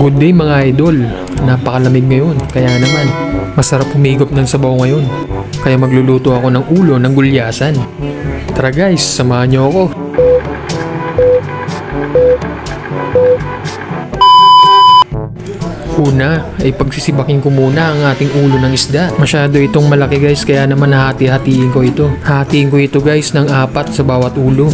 Good day mga idol, napakalamig ngayon, kaya naman masarap humigop ng sabaw ngayon. Kaya magluluto ako ng ulo ng gulyasan. Tara guys, samahan niyo ako. Una ay pagsisibakin ko muna ang ating ulo ng isda. Masyado itong malaki guys, kaya naman hati-hatiin ko ito. Hatiin ko ito guys ng 4 sa bawat ulo.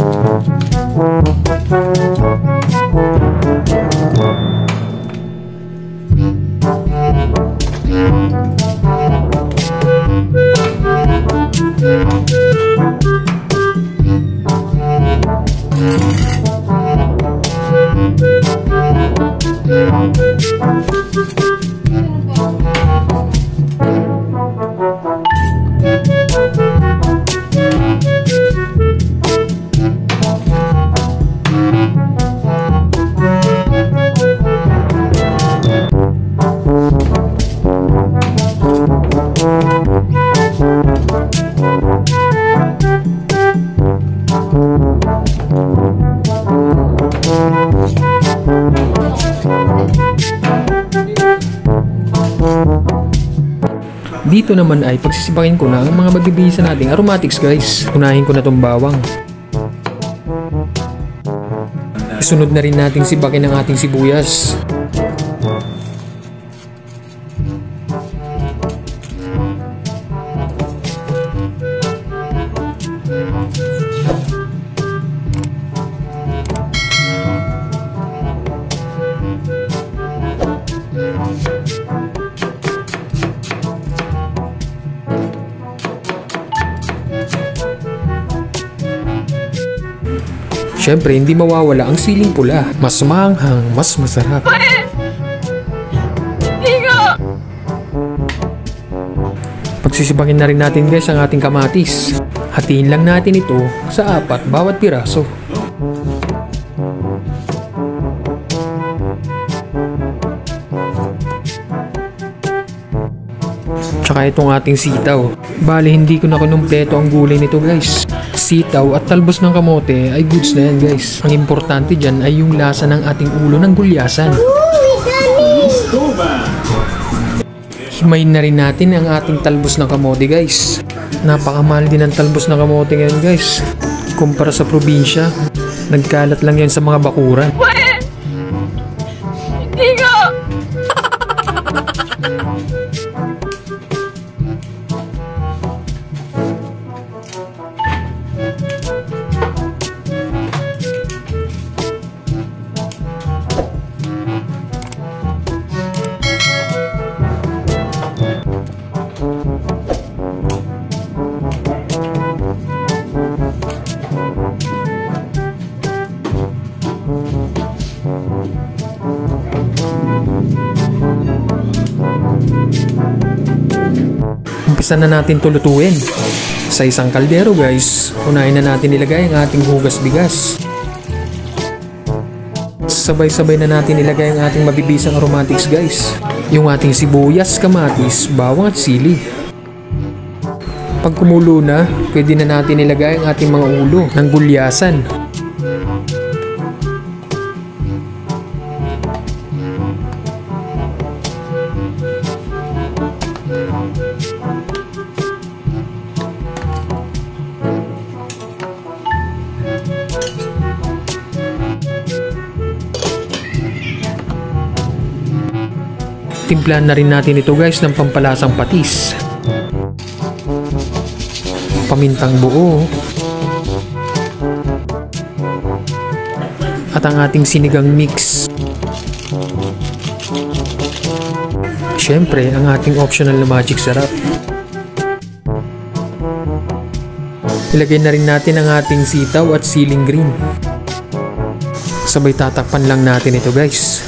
Dito naman ay pagsisibakin ko na ang mga mabibisa nating aromatics guys. Unahin ko na tong bawang. Isunod na rin nating sibakin ang ating sibuyas. Siyempre, hindi mawawala ang siling pula. Mas maanghang, mas masarap. Pagsisibakin na rin natin guys ang ating kamatis. Hatiin lang natin ito sa 4 bawat piraso. Tsaka itong ating sitaw. Bali, hindi ko na kinumpleto ang gulay nito guys. Sitaw at talbos ng kamote ay goods na yan guys. Ang importante dyan ay yung lasa ng ating ulo ng gulyasan. Himayin na rin natin ang ating talbos ng kamote guys. Napakamahal din ang talbos ng kamote ngayon guys. Kumpara sa probinsya, nagkalat lang yan sa mga bakuran. Umpisa na natin ito lutuin. Sa isang kaldero guys, unahin na natin ilagay ang ating hugas bigas. Sabay-sabay na natin ilagay ang ating mabibisang aromatics guys. Yung ating sibuyas, kamatis, bawang at sili. Pag kumulo na, pwede na natin ilagay ang ating mga ulo ng gulyasan. Timplahan na rin natin ito guys ng pampalasang patis. Pamintang buo. At ang ating sinigang mix. Siyempre, ang ating optional na magic sarap. Ilagay na rin natin ang ating sitaw at siling green. Sabay tatakpan lang natin ito guys.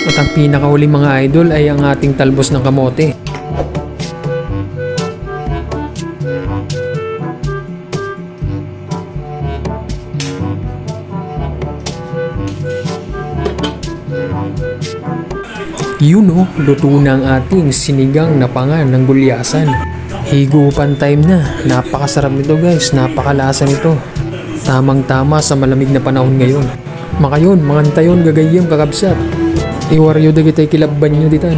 At ang pinakahuling mga idol ay ang ating talbos ng kamote. Yun o, luto na ang ating sinigang na panga ng gulyasan. Higupan time na. Napakasarap nito guys, napakalasa nito. Tamang-tama sa malamig na panahon ngayon. Makayon, mangantayon gagayem kakabsat. Iwaryo dagitay kilabban nyo ditan.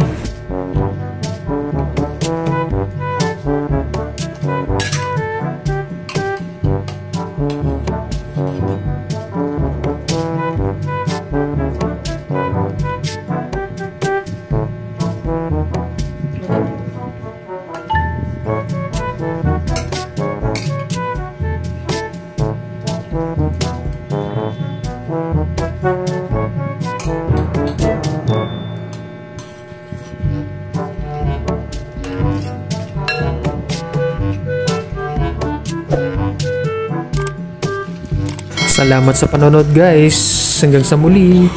Salamat sa panonood guys. Hanggang sa muli.